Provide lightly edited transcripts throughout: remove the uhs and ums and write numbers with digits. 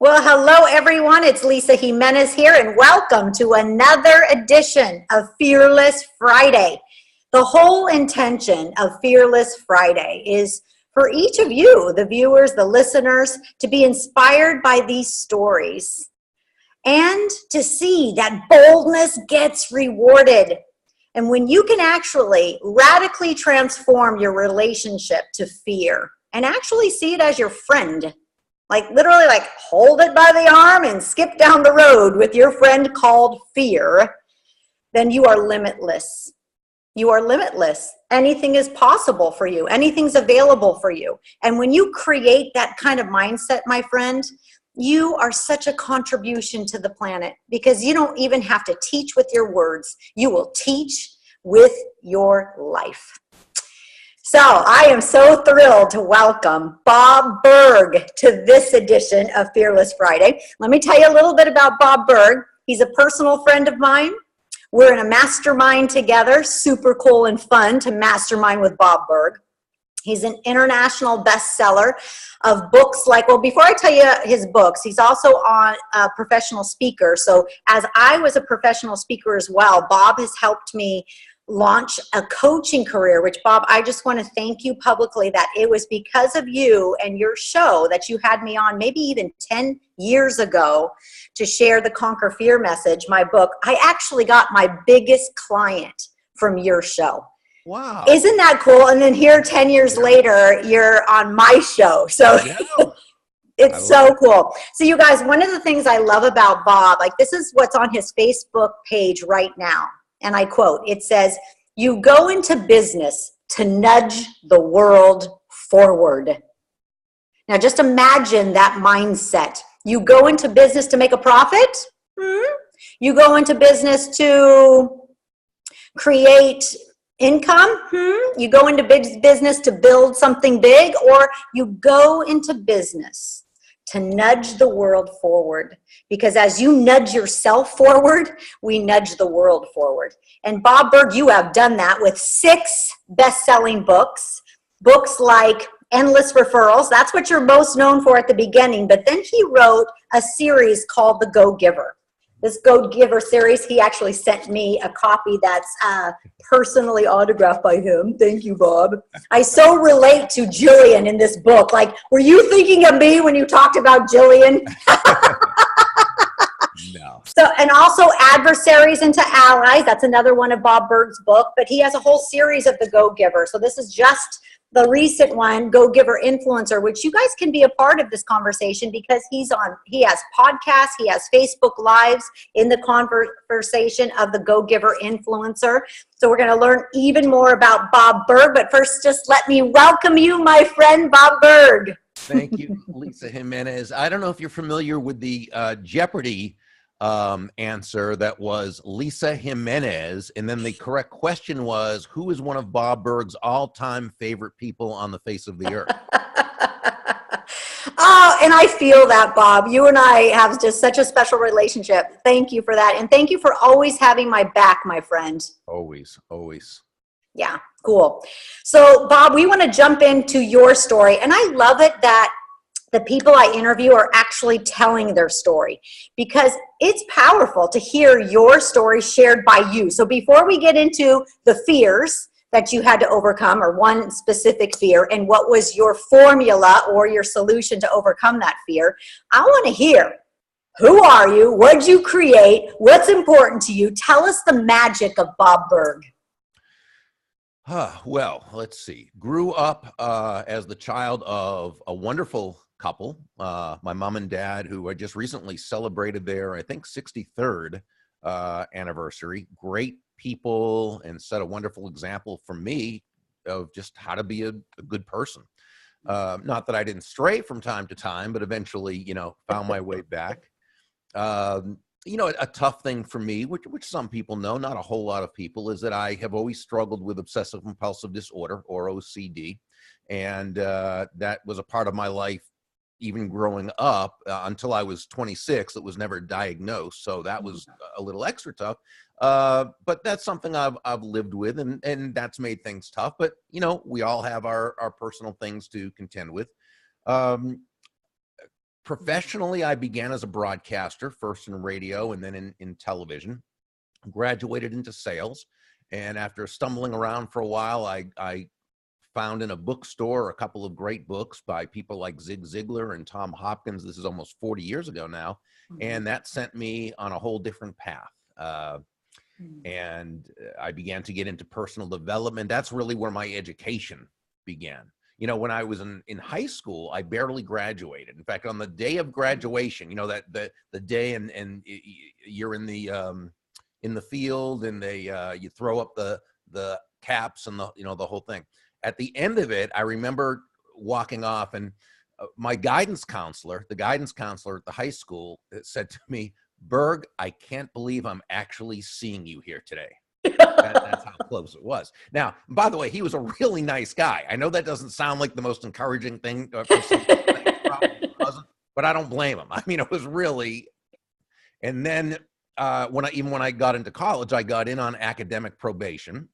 Well, hello everyone. It's Lisa Jimenez here, and welcome to another edition of Fearless Friday. The whole intention of Fearless Friday is for each of you, the viewers, the listeners, to be inspired by these stories and to see that boldness gets rewarded. And when you can actually radically transform your relationship to fear and actually see it as your friend, like literally like hold it by the arm and skip down the road with your friend called fear, then you are limitless. You are limitless. Anything is possible for you. Anything's available for you. And when you create that kind of mindset, my friend, you are such a contribution to the planet because you don't even have to teach with your words. You will teach with your life. So I am so thrilled to welcome Bob Burg to this edition of Fearless Friday. Let me tell you a little bit about Bob Burg. He's a personal friend of mine. We're in a mastermind together. Super cool and fun to mastermind with Bob Burg. He's an international bestseller of books like, well, before I tell you his books, he's also a professional speaker. So as I was a professional speaker as well, Bob has helped me launch a coaching career, which Bob, I just want to thank you publicly that it was because of you and your show that you had me on maybe even 10 years ago to share the Conquer Fear message, my book. I actually got my biggest client from your show. Wow. Isn't that cool? And then here 10 years later, you're on my show. So it's so cool. So you guys, one of the things I love about Bob, like this is what's on his Facebook page right now. And I quote, it says, "You go into business to nudge the world forward." Now just imagine that mindset. You go into business to make a profit? You go into business to create income? You go into business to build something big? Or you go into business to nudge the world forward? Because as you nudge yourself forward, we nudge the world forward. And Bob Burg, you have done that with 6 best-selling books. Books like Endless Referrals. That's what you're most known for at the beginning. But then he wrote a series called the GoGiver. This GoGiver series, he actually sent me a copy that's personally autographed by him. Thank you, Bob. I so relate to Jillian in this book. Like, were you thinking of me when you talked about Jillian? No. So, and also Adversaries into Allies. That's another one of Bob Burg's book. But he has a whole series of the GoGiver. So this is just the recent one, GoGiver Influencer, which you guys can be a part of this conversation because he has podcasts, he has Facebook Lives in the conversation of the GoGiver Influencer. So we're going to learn even more about Bob Burg, but first just let me welcome you, my friend, Bob Burg. Thank you, Lisa Jimenez. I don't know if you're familiar with the Jeopardy answer that was Lisa Jimenez, and then the correct question was, who is one of Bob Burg's all-time favorite people on the face of the earth? Oh, and I feel that, Bob. You and I have just such a special relationship. Thank you for that. And thank you for always having my back, my friend. Always, always. Yeah, cool. So, Bob, we want to jump into your story. And I love it that the people I interview are actually telling their story because it's powerful to hear your story shared by you. So before we get into the fears that you had to overcome, or one specific fear, and what was your formula or your solution to overcome that fear, I want to hear, who are you? What did you create? What's important to you? Tell us the magic of Bob Burg. Well, let's see. Grew up as the child of a wonderful couple, my mom and dad, who I just recently celebrated their, I think, 63rd anniversary. Great people, and set a wonderful example for me of just how to be a good person. Not that I didn't stray from time to time, but eventually, found my way back. A tough thing for me, which some people know, not a whole lot of people, is that I have always struggled with obsessive compulsive disorder, or OCD. And that was a part of my life even growing up until I was 26. It was never diagnosed, so that was a little extra tough. But that's something I've lived with, and that's made things tough. But we all have our personal things to contend with. Professionally, I began as a broadcaster, first in radio and then in television. Graduated into sales. And after stumbling around for a while, I found in a bookstore a couple of great books by people like Zig Ziglar and Tom Hopkins. This is almost 40 years ago now. And that sent me on a whole different path. And I began to get into personal development. That's really where my education began. You know, when I was in high school, I barely graduated. In fact, on the day of graduation, you know, that the day and you're in the field and you throw up the caps and the whole thing. At the end of it, I remember walking off, and my guidance counselor, the guidance counselor at the high school, said to me, "Burg, I can't believe I'm actually seeing you here today." That's how close it was. Now, by the way, he was a really nice guy. I know that doesn't sound like the most encouraging thing for somebody probably wasn't, but I don't blame him. I mean, it was really. And then when I got into college, I got in on academic probation,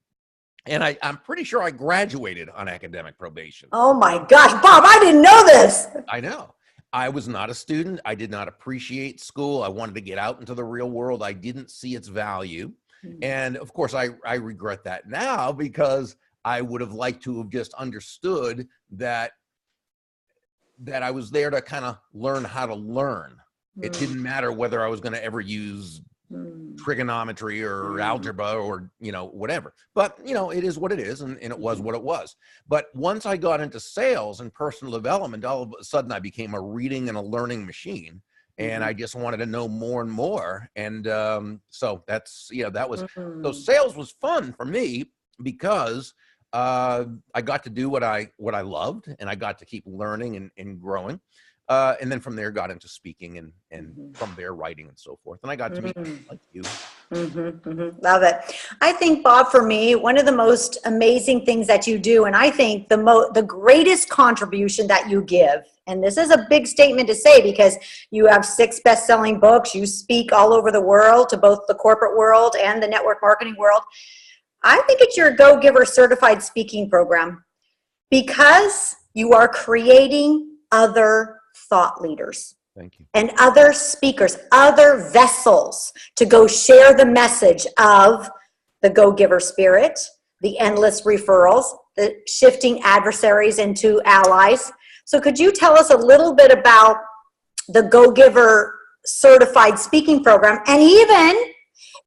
and I'm pretty sure I graduated on academic probation. Oh my gosh, Bob, I didn't know this. I know. I was not a student. I did not appreciate school. I wanted to get out into the real world. I didn't see its value. And of course, I regret that now, because I would have liked to have just understood that I was there to kind of learn how to learn. It didn't matter whether I was going to ever use trigonometry or algebra or, whatever. But, it is what it is, and it was what it was. But once I got into sales and personal development, all of a sudden I became a reading and a learning machine. And I just wanted to know more and more. And so that's, so sales was fun for me, because I got to do what I loved, and I got to keep learning and growing. And then from there got into speaking and from there writing and so forth. And I got to meet people like you. Love it. I think, Bob, for me, one of the most amazing things that you do, and I think the greatest contribution that you give, and this is a big statement to say because you have 6 best-selling books, you speak all over the world to both the corporate world and the network marketing world. I think it's your GoGiver certified speaking program, because you are creating other thought leaders. Thank you. And other speakers, other vessels to go share the message of the GoGiver spirit, the endless referrals, the shifting adversaries into allies. So could you tell us a little bit about the GoGiver certified speaking program, and even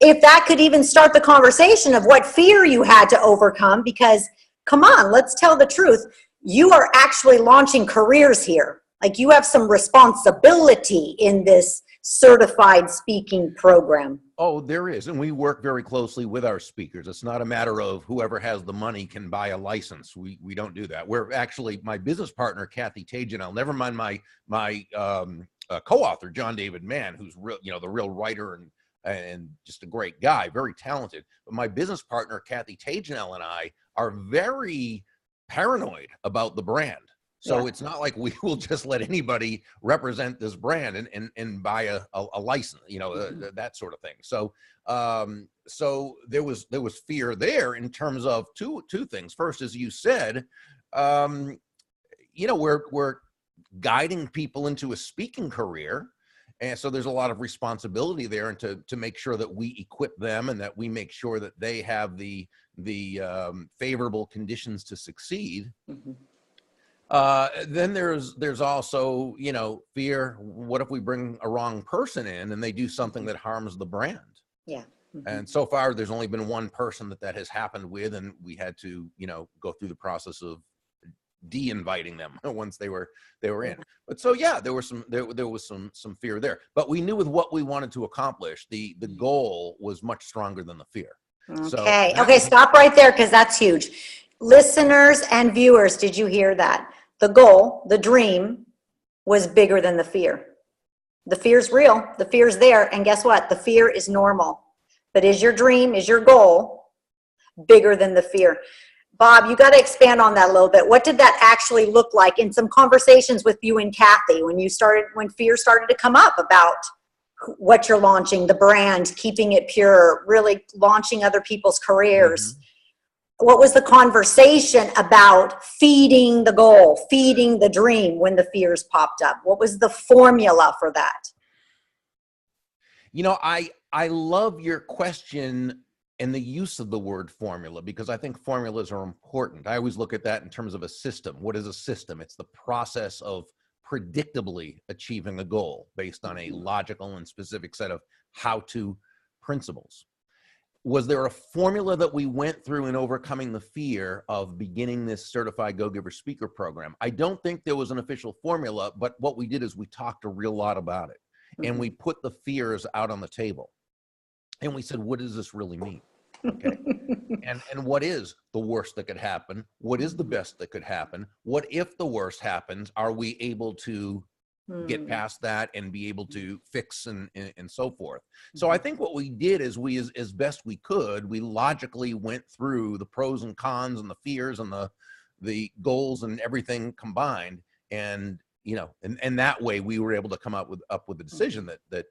if that could even start the conversation of what fear you had to overcome? Because come on, let's tell the truth. You are actually launching careers here. Like, you have some responsibility in this certified speaking program. Oh, there is. And we work very closely with our speakers. It's not a matter of whoever has the money can buy a license. We don't do that. We're actually, my business partner, Kathy Tajanel, never mind my co-author, John David Mann, who's the real writer and just a great guy, very talented. But my business partner, Kathy Tajanel, and I are very paranoid about the brand. So it's not like we will just let anybody represent this brand and buy a license, that sort of thing. So so there was fear there in terms of two things. First, as you said, we're guiding people into a speaking career. And so there's a lot of responsibility there, and to make sure that we equip them and that we make sure that they have the favorable conditions to succeed. Then there's also, fear. What if we bring a wrong person in and they do something that harms the brand? Yeah. And so far, there's only been one person that has happened with, and we had to, go through the process of de-inviting them once they were in. But so there was some fear there. But we knew with what we wanted to accomplish, the goal was much stronger than the fear. Okay. Okay. Stop right there, because that's huge. Listeners and viewers, did you hear that? The goal, the dream, was bigger than the fear. The fear's real. The fear's there. And guess what? The fear is normal. But is your dream, is your goal bigger than the fear? Bob, you got to expand on that a little bit. What did that actually look like in some conversations with you and Kathy when fear started to come up about what you're launching, the brand, keeping it pure, really launching other people's careers? what was the conversation about feeding the goal, feeding the dream when the fears popped up? What was the formula for that? You know, I love your question and the use of the word formula, because I think formulas are important. I always look at that in terms of a system. What is a system? It's the process of predictably achieving a goal based on a logical and specific set of how-to principles. Was there a formula that we went through in overcoming the fear of beginning this certified GoGiver speaker program? I don't think there was an official formula, but what we did is we talked a real lot about it. And we put the fears out on the table. And we said, what does this really mean? Okay. And what is the worst that could happen? What is the best that could happen? What if the worst happens? Are we able to get past that and be able to fix and so forth? So I think what we did is we, as best we could, we logically went through the pros and cons and the fears and the goals and everything combined. And, you know, and that way we were able to come up with a decision that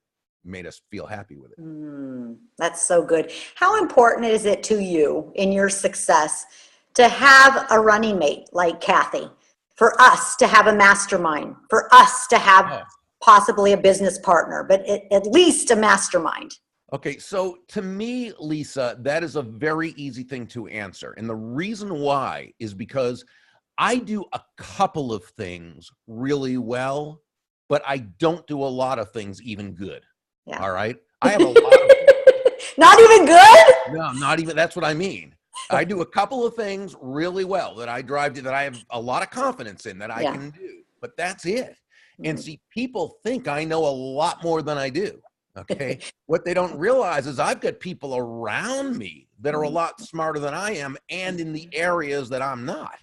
made us feel happy with it. That's so good. How important is it to you in your success to have a running mate like Kathy, for us to have a mastermind, for us to have possibly a business partner, but at least a mastermind? Okay, so to me, Lisa, that is a very easy thing to answer. And the reason why is because I do a couple of things really well, but I don't do a lot of things even good. Yeah. All right. I have a lot of not even good? No, not even. That's what I mean. I do a couple of things really well that I drive to, that I have a lot of confidence in that I can do, but that's it. And see, people think I know a lot more than I do. Okay. What they don't realize is I've got people around me that are a lot smarter than I am and in the areas that I'm not.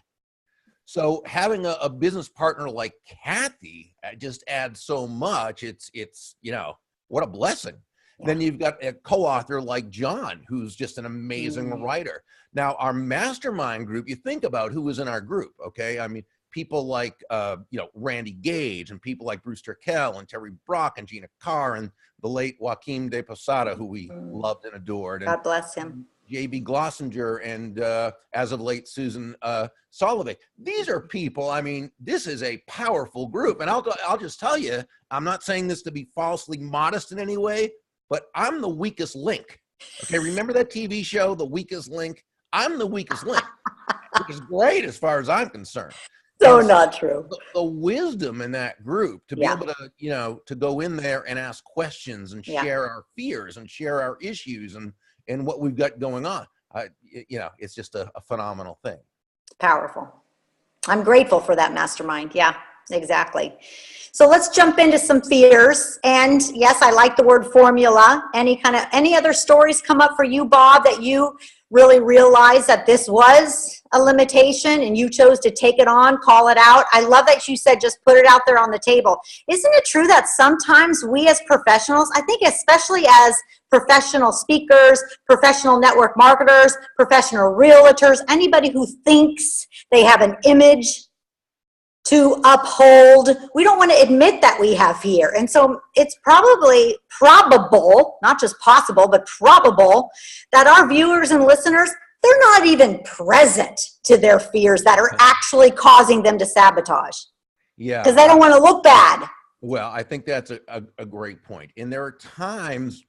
So having a business partner like Kathy just adds so much. It's, you know, what a blessing. Yeah. Then you've got a co-author like John, who's just an amazing writer. Now, our mastermind group, you think about who was in our group, okay? I mean, people like, you know, Randy Gage and people like Bruce Turkel and Terry Brock and Gina Carr and the late Joaquin de Posada, who we loved and adored. And God bless him. J.B. Glossinger and, as of late, Susan Solovey. These are people, I mean, this is a powerful group. And I'll just tell you, I'm not saying this to be falsely modest in any way, but I'm the weakest link. Okay, remember that TV show, The Weakest Link? I'm the weakest link, which is great as far as I'm concerned. So not true. The wisdom in that group to be able to, you know, to go in there and ask questions and share our fears and share our issues and what we've got going on. You know, it's just a phenomenal thing. Powerful. I'm grateful for that mastermind. Yeah, exactly. So let's jump into some fears. And yes, I like the word formula. Any other stories come up for you, Bob, that you really realized that this was a limitation and you chose to take it on, call it out? I love that you said just put it out there on the table. Isn't it true that sometimes we as professionals, I think especially as professional speakers, professional network marketers, professional realtors, anybody who thinks they have an image to uphold, we don't want to admit that we have fear. And so it's probable, not just possible, but probable that our viewers and listeners, they're not even present to their fears that are actually causing them to sabotage. Yeah. Because they don't want to look bad. Well, I think that's a great point. And there are times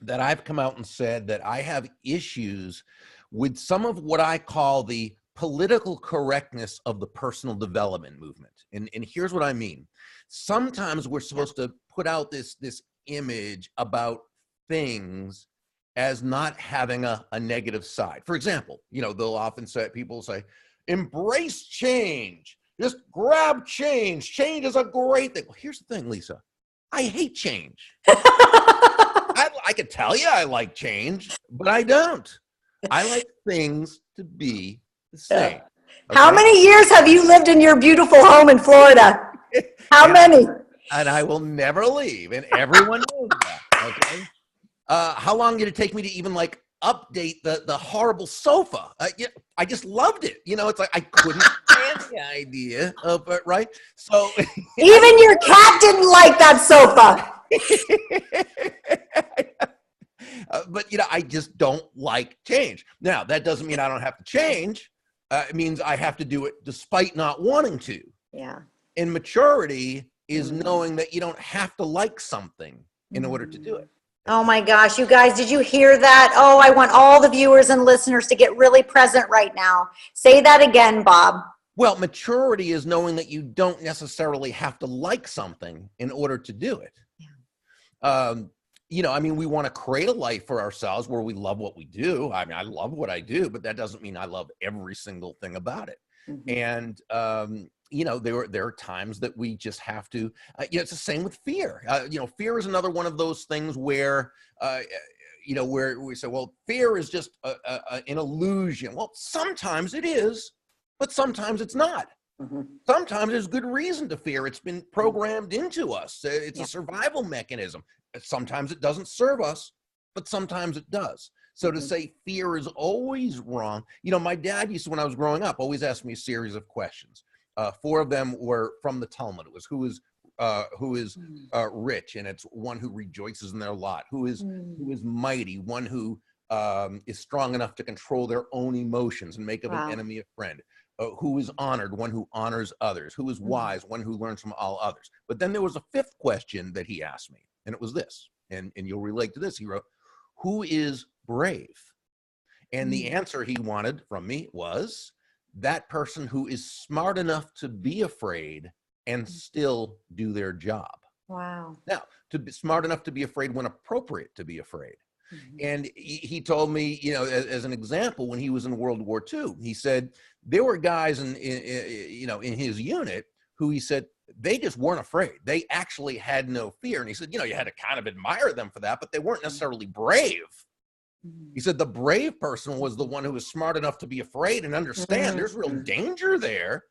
that I've come out and said that I have issues with some of what I call the political correctness of the personal development movement. And here's what I mean. Sometimes we're supposed to put out this image about things as not having a negative side. For example, you know, they'll often say, people say, embrace change, just grab change. Change is a great thing. Well, here's the thing, Lisa, I hate change. I could tell you I like change, but I don't. I like things to be the same. Okay? How many years have you lived in your beautiful home in Florida? How many? And I will never leave, and everyone knows that, okay? How long did it take me to even like update the horrible sofa? I just loved it. You know, it's like I couldn't stand the idea of it, right? So even your cat didn't like that sofa. But, I just don't like change. Now, that doesn't mean I don't have to change. It means I have to do it despite not wanting to. Yeah. And maturity is knowing that you don't have to like something in order to do it. Oh my gosh, you guys, did you hear that? Oh, I want all the viewers and listeners to get really present right now. Say that again, Bob. Well, maturity is knowing that you don't necessarily have to like something in order to do it. Yeah. We want to create a life for ourselves where we love what we do. I mean, I love what I do, but that doesn't mean I love every single thing about it. And, there are times that we just have to, it's the same with fear. Fear is another one of those things where, where we say, well, fear is just an illusion. Well, sometimes it is, but sometimes it's not. Sometimes there's good reason to fear. It's been programmed into us. It's a survival mechanism. Sometimes it doesn't serve us, but sometimes it does. So to say fear is always wrong, my dad used to, when I was growing up, always ask me a series of questions. 4 of them were from the Talmud. It was who is rich, and it's one who rejoices in their lot. Who is mighty, one who is strong enough to control their own emotions and make of an enemy a friend. Who is honored, one who honors others. Who is wise, one who learns from all others. But then there was a 5th question that he asked me, and it was this, and you'll relate to this. He wrote, who is brave? And the answer he wanted from me was that person who is smart enough to be afraid and still do their job. Wow. Now, to be smart enough to be afraid when appropriate to be afraid. And he told me, as an example, when he was in World War II, he said there were guys in his unit who he said they just weren't afraid. They actually had no fear. And he said, you had to kind of admire them for that, but they weren't necessarily brave. He said the brave person was the one who was smart enough to be afraid and understand there's real danger there,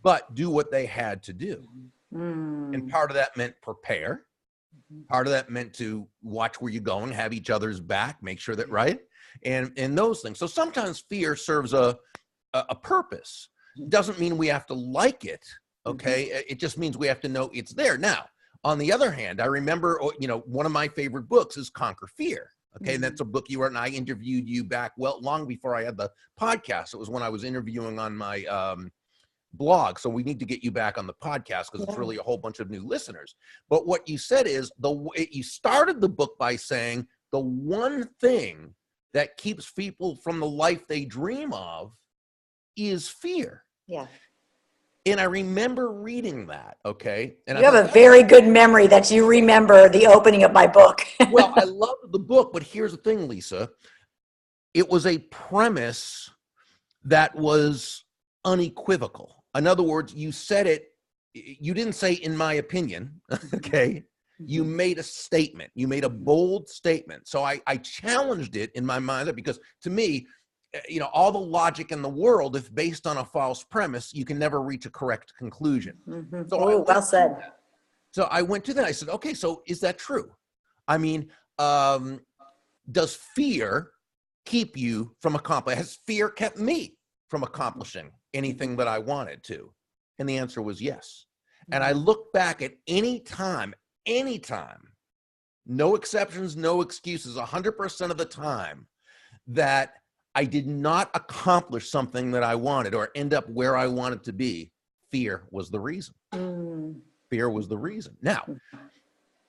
but do what they had to do. And part of that meant prepare. Part of that meant to watch where you're going, have each other's back, make sure that, right? And those things. So sometimes fear serves a purpose. Doesn't mean we have to like it, okay? It just means we have to know it's there. Now, on the other hand, I remember, one of my favorite books is Conquer Fear. Okay, and that's a book you wrote, and I interviewed you back long before I had the podcast. It was when I was interviewing on my blog. So we need to get you back on the podcast because it's really a whole bunch of new listeners. But what you said is you started the book by saying the one thing that keeps people from the life they dream of is fear. Yeah. And I remember reading that, okay? And you have a very good memory that you remember the opening of my book. Well, I love the book, but here's the thing, Lisa. It was a premise that was unequivocal. In other words, you said it, you didn't say, in my opinion, okay? You made a statement. You made a bold statement. So I challenged it in my mind because to me, all the logic in the world, if based on a false premise, you can never reach a correct conclusion. So well said. So I went to that. I said, okay, so is that true? I mean, does fear keep you from accomplishing? Has fear kept me from accomplishing anything that I wanted to? And the answer was yes. And I look back at any time, no exceptions, no excuses, 100% of the time that I did not accomplish something that I wanted or end up where I wanted to be, fear was the reason. Fear was the reason. Now,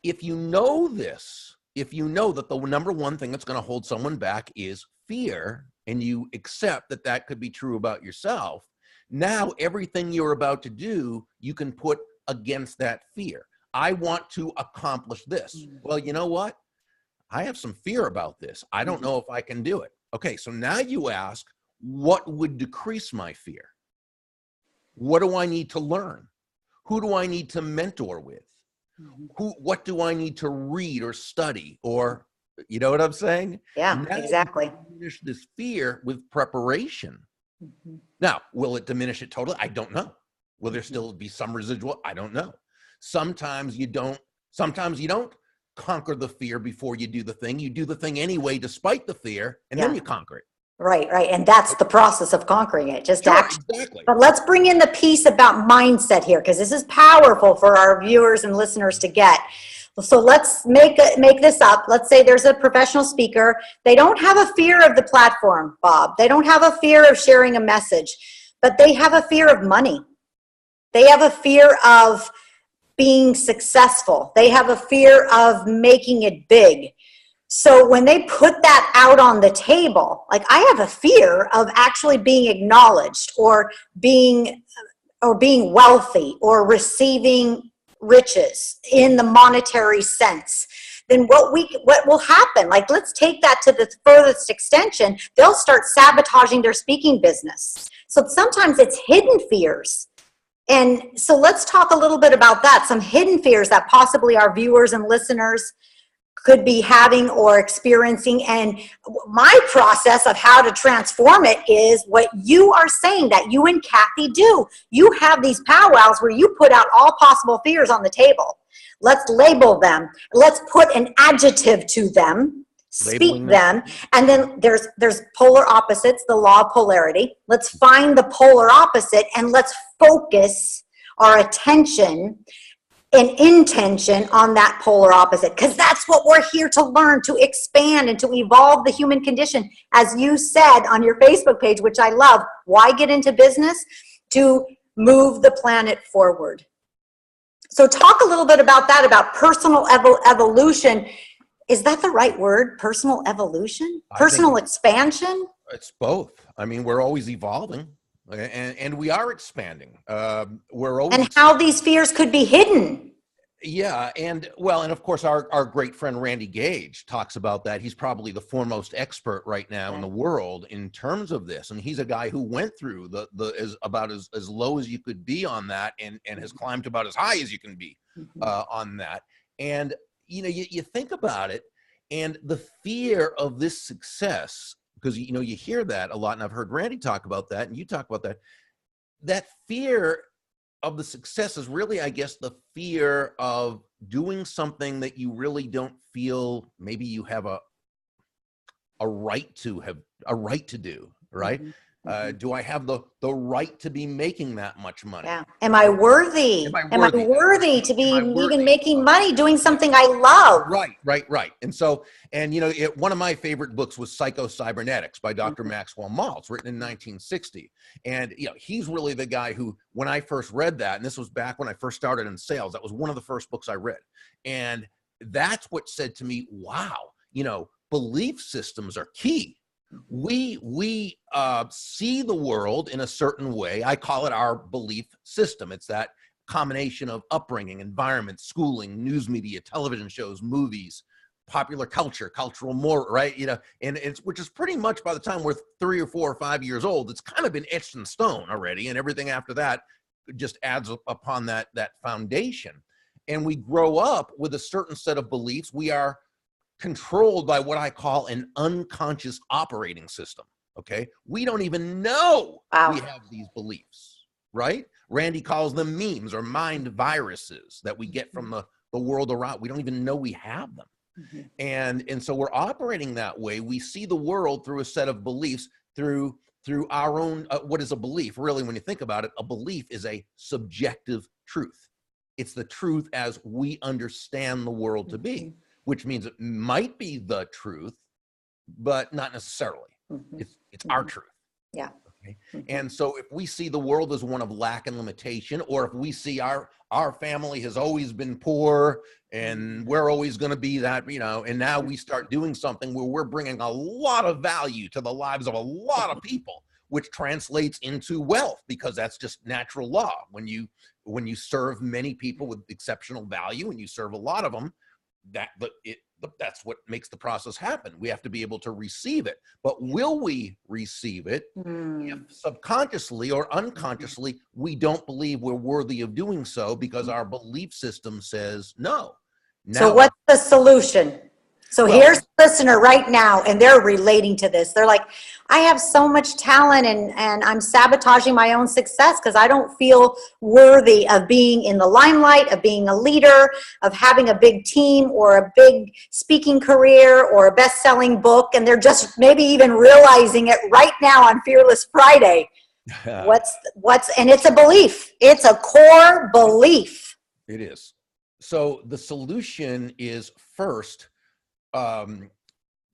if you know this, if you know that the number one thing that's going to hold someone back is fear, and you accept that that could be true about yourself, now everything you're about to do, you can put against that fear. I want to accomplish this. Well, you know what? I have some fear about this. I don't know if I can do it. Okay, so now you ask, what would decrease my fear? What do I need to learn? Who do I need to mentor with? What do I need to read or study? Or, you know what I'm saying? Yeah, now exactly. Diminish this fear with preparation. Now, will it diminish it totally? I don't know. Will there still be some residual? I don't know. Sometimes you don't conquer the fear before you do the thing. You do the thing anyway, despite the fear, and then you conquer it. Right. And that's the process of conquering it. Just exactly. But let's bring in the piece about mindset here, because this is powerful for our viewers and listeners to get. So let's make this up. Let's say there's a professional speaker. They don't have a fear of the platform, Bob. They don't have a fear of sharing a message, but they have a fear of money. They have a fear of being successful. They have a fear of making it big. So when they put that out on the table, like, I have a fear of actually being acknowledged or being wealthy or receiving riches in the monetary sense, then what will happen? Like, let's take that to the furthest extension. They'll start sabotaging their speaking business. So sometimes it's hidden fears. And so let's talk a little bit about that. Some hidden fears that possibly our viewers and listeners could be having or experiencing. And my process of how to transform it is what you are saying that you and Kathy do. You have these powwows where you put out all possible fears on the table. Let's label them. Let's put an adjective to them, speak them. And then there's polar opposites, the law of polarity. Let's find the polar opposite and let's focus our attention and intention on that polar opposite, because that's what we're here to learn, to expand and to evolve the human condition. As you said on your Facebook page, which I love, why get into business? To move the planet forward. So talk a little bit about that, about personal evolution. Is that the right word? Personal evolution? Personal expansion? It's both. I mean, we're always evolving. And we are expanding. We're always, and how these fears could be hidden. Yeah, and of course, our great friend Randy Gage talks about that. He's probably the foremost expert right now in the world in terms of this, and he's a guy who went through as low as you could be on that, and has climbed about as high as you can be on that. And you think about it, and the fear of this success. Because, you hear that a lot, and I've heard Randy talk about that, and you talk about that. That fear of the success is really, I guess, the fear of doing something that you really don't feel maybe you have a right to do, right? Do I have the right to be making that much money? Yeah. Am I worthy? Am I worthy to be even making money doing something I love? Right. And so, one of my favorite books was Psycho-Cybernetics by Dr. Maxwell Maltz, written in 1960. And, he's really the guy who, when I first read that, and this was back when I first started in sales, that was one of the first books I read. And that's what said to me, wow, belief systems are key. We see the world in a certain way. I call it our belief system. It's that combination of upbringing, environment, schooling, news media, television shows, movies, popular culture, cultural moral, right? And which is pretty much, by the time we're 3 or 4 or 5 years old, it's kind of been etched in stone already, and everything after that just adds upon that foundation. And we grow up with a certain set of beliefs. We are controlled by what I call an unconscious operating system. Okay. We don't even know we have these beliefs, right? Randy calls them memes or mind viruses that we get from the world around. We don't even know we have them. And so we're operating that way. We see the world through a set of beliefs, through our own, what is a belief? Really, when you think about it, a belief is a subjective truth. It's the truth as we understand the world to be, which means it might be the truth, but not necessarily. It's our truth. Yeah. Okay? And so if we see the world as one of lack and limitation, or if we see our family has always been poor and we're always going to be that, and now we start doing something where we're bringing a lot of value to the lives of a lot of people, which translates into wealth, because that's just natural law. When you serve many people with exceptional value and you serve a lot of them, that's what makes the process happen. We have to be able to receive it. But will we receive it if subconsciously or unconsciously we don't believe we're worthy of doing so because our belief system says no? So what's the solution? So here's the listener right now, and they're relating to this. They're like, I have so much talent and I'm sabotaging my own success because I don't feel worthy of being in the limelight, of being a leader, of having a big team or a big speaking career or a best-selling book. And they're just maybe even realizing it right now on Fearless Friday. And it's a belief. It's a core belief. It is. So the solution is first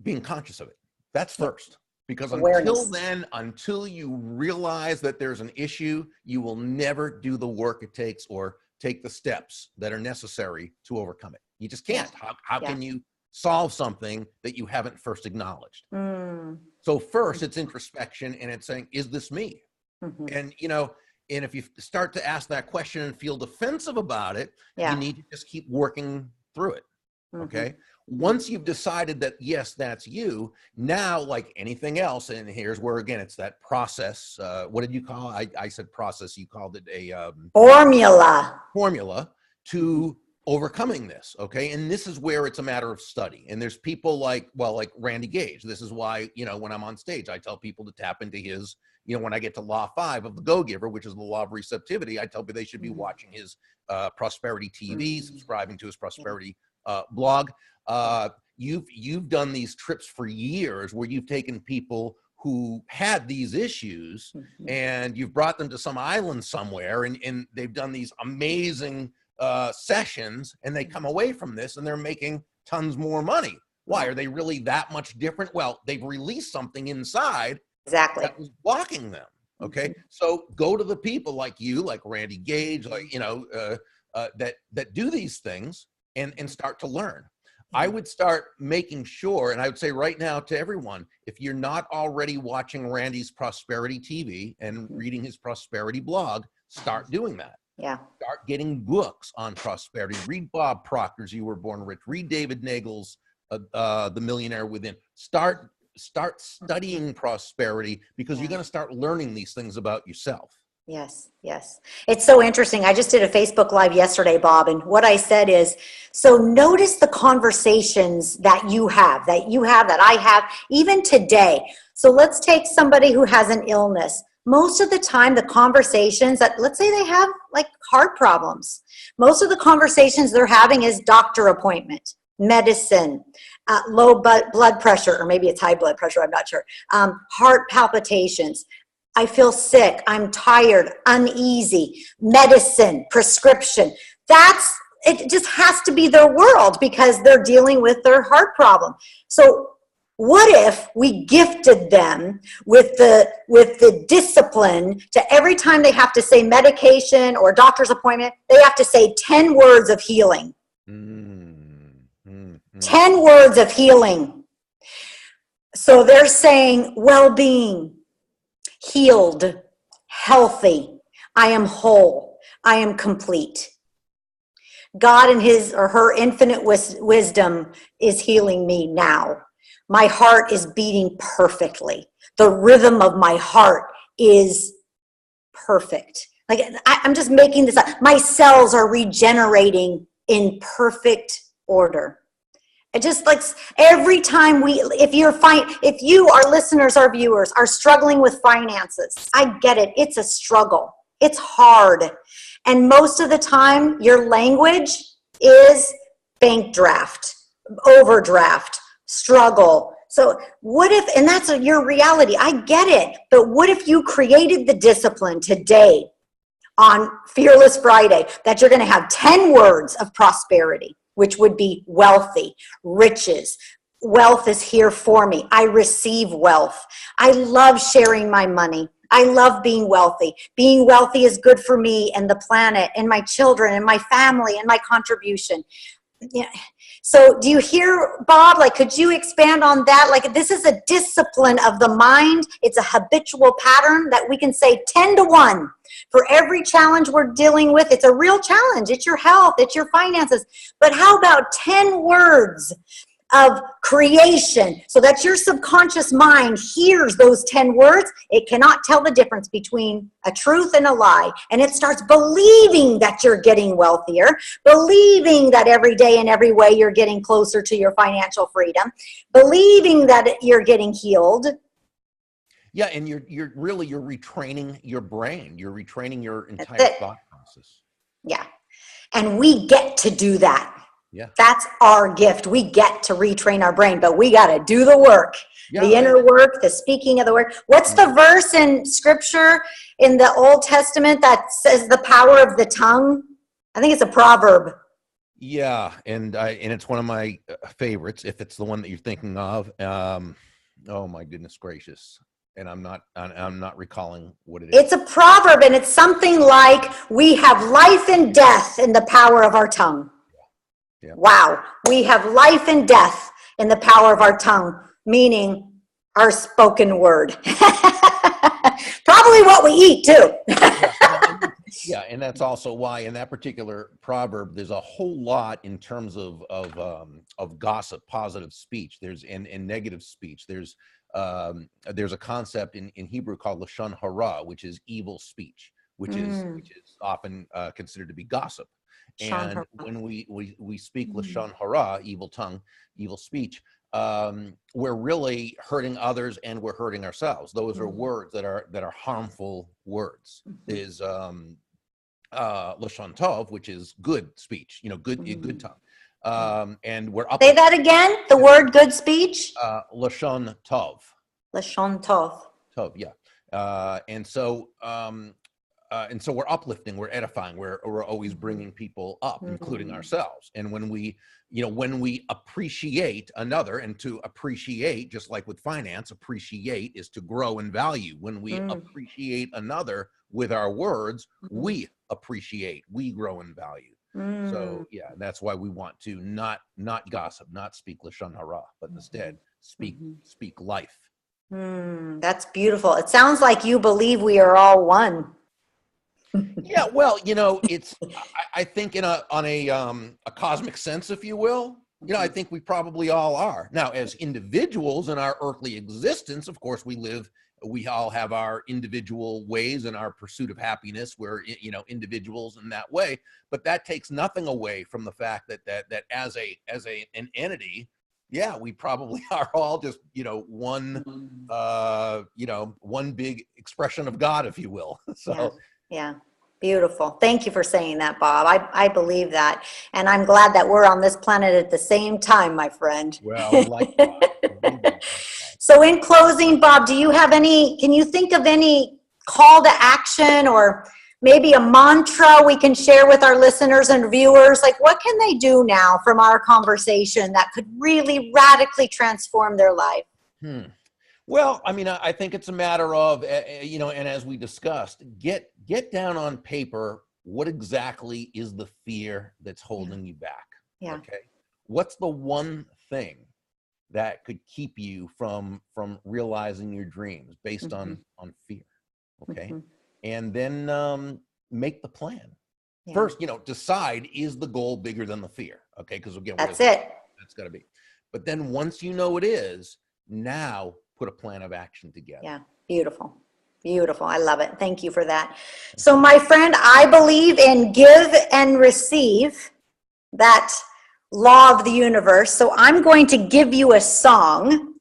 being conscious of it. That's first. Because until you realize that there's an issue, you will never do the work it takes or take the steps that are necessary to overcome it. You just can't. How can you solve something that you haven't first acknowledged? So first, it's introspection, and it's saying, is this me? And, and if you start to ask that question and feel defensive about it, you need to just keep working through it. Okay. Once you've decided that, yes, that's you, now, like anything else, and here's where, again, it's that process. What did you call it? I said process. You called it a formula to overcoming this. Okay. And this is where it's a matter of study. And there's people like Randy Gage. This is why, when I'm on stage, I tell people to tap into his, when I get to law 5 of the GoGiver, which is the law of receptivity, I tell people they should be watching his prosperity TV, subscribing to his prosperity blog. You've done these trips for years where you've taken people who had these issues and you've brought them to some island somewhere, and they've done these amazing sessions, and they come away from this and they're making tons more money. Why? Are they really that much different? Well, they've released something inside that was blocking them. Okay. So go to the people like you, like Randy Gage, like, that do these things and start to learn. I would start making sure, and I would say right now to everyone, if you're not already watching Randy's Prosperity TV and reading his Prosperity blog, start doing that. Yeah. Start getting books on prosperity. Read Bob Proctor's You Were Born Rich. Read David Nagel's The Millionaire Within. Start studying prosperity, because you're going to start learning these things about yourself. Yes. It's so interesting. I just did a Facebook Live yesterday, Bob, and what I said is, so notice the conversations that you have, that I have, even today. So let's take somebody who has an illness. Most of the time, the conversations that, let's say they have like heart problems, most of the conversations they're having is doctor appointment, medicine, low blood pressure, or maybe it's high blood pressure, I'm not sure, heart palpitations. I feel sick, I'm tired, uneasy, medicine, prescription. It just has to be their world because they're dealing with their heart problem. So what if we gifted them with the discipline to every time they have to say medication or doctor's appointment, they have to say 10 words of healing. 10 words of healing. So they're saying well-being, healed, healthy, I am whole, I am complete. God in his or her infinite wisdom is healing me now. My heart is beating perfectly. The rhythm of my heart is perfect. Like I'm just making this up. My cells are regenerating in perfect order. It just like every time if you, our listeners, our viewers, are struggling with finances, I get it. It's a struggle. It's hard. And most of the time, your language is bank draft, overdraft, struggle. So what if, and that's your reality. I get it. But what if you created the discipline today on Fearless Friday that you're going to have 10 words of prosperity, which would be wealthy, riches. Wealth is here for me. I receive wealth. I love sharing my money. I love being wealthy. Being wealthy is good for me and the planet and my children and my family and my contribution. Yeah. So do you hear, Bob, like, could you expand on that? Like, this is a discipline of the mind. It's a habitual pattern that we can say 10-1 for every challenge we're dealing with. It's a real challenge. It's your health. It's your finances. But how about 10 words of creation so that your subconscious mind hears those 10 words? It cannot tell the difference between a truth and a lie. And it starts believing that you're getting wealthier, believing that every day and every way you're getting closer to your financial freedom, believing that you're getting healed. Yeah, and you're retraining your brain. You're retraining your entire thought process. Yeah. And we get to do that. Yeah. That's our gift. We get to retrain our brain, but we got to do the work, the inner work, the speaking of the word. What's the verse in scripture in the Old Testament that says the power of the tongue? I think it's a proverb. Yeah, and it's one of my favorites. If it's the one that you're thinking of, oh my goodness gracious, and I'm not recalling what it is. It's a proverb, and it's something like, we have life and death in the power of our tongue. Yeah. Wow, we have life and death in the power of our tongue, meaning our spoken word. Probably what we eat too. Yeah, and that's also why in that particular proverb, there's a whole lot in terms of gossip, positive speech. There's and negative speech. There's a concept in Hebrew called lashon hara, which is evil speech, which is often considered to be gossip. And when we speak lashon hara, evil tongue, evil speech, we're really hurting others and we're hurting ourselves. Those are words that are harmful words. Is lashon tov, which is good speech, good tongue. And we're up. Say that again. The word good speech. Lashon tov. Lashon tov. Tov, yeah. And so we're uplifting, we're edifying, we're always bringing people up, including ourselves. And when we appreciate another, and to appreciate, just like with finance, appreciate is to grow in value. When we appreciate another with our words, we appreciate, we grow in value. So yeah, that's why we want to not gossip, not speak lashon hara, but instead speak life. That's beautiful. It sounds like you believe we are all one. Yeah, well, it's I think on a cosmic sense, if you will, I think we probably all are. Now, as individuals in our earthly existence, of course, we all have our individual ways in our pursuit of happiness. We're, individuals in that way, but that takes nothing away from the fact that as an entity, yeah, we probably are all just, one big expression of God, if you will. So. Yeah. Beautiful. Thank you for saying that, Bob. I believe that. And I'm glad that we're on this planet at the same time, my friend. Well, likewise. So in closing, Bob, can you think of any call to action or maybe a mantra we can share with our listeners and viewers? Like, what can they do now from our conversation that could really radically transform their life? Well, I mean, I think it's a matter of, and as we discussed, get down on paper what exactly is the fear that's holding you back. Yeah. Okay. What's the one thing that could keep you from realizing your dreams based on fear? Okay. And then make the plan. Yeah. First, decide, is the goal bigger than the fear? Okay. Because again, that's got to be. But then once you know it is, now put a plan of action together. Yeah, beautiful. Beautiful. I love it. Thank you for that. So my friend, I believe in give and receive, that law of the universe. So I'm going to give you a song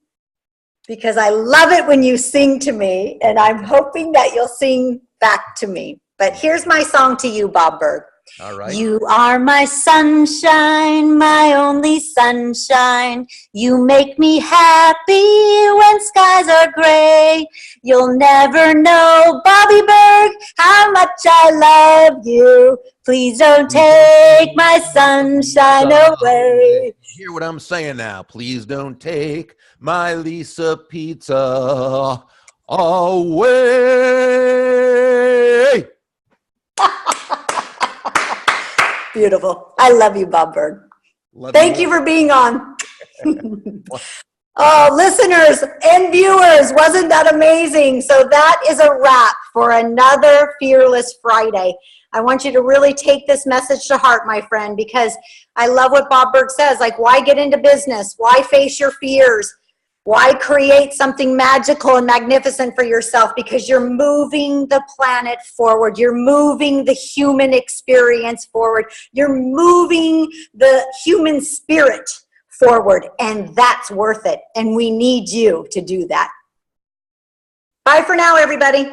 because I love it when you sing to me, and I'm hoping that you'll sing back to me. But here's my song to you, Bob Burg. All right. You are my sunshine, my only sunshine. You make me happy when skies are gray. You'll never know, Bobby Burg, how much I love you. Please don't take my sunshine away. Hear what I'm saying now. Please don't take my Lisa pizza away. Beautiful. I love you, Bob Burg. Thank you for being on. Oh, listeners and viewers, wasn't that amazing? So that is a wrap for another Fearless Friday. I want you to really take this message to heart, my friend, because I love what Bob Burg says. Like, why get into business? Why face your fears? Why create something magical and magnificent for yourself? Because you're moving the planet forward. You're moving the human experience forward. You're moving the human spirit forward, and that's worth it. And we need you to do that. Bye for now, everybody.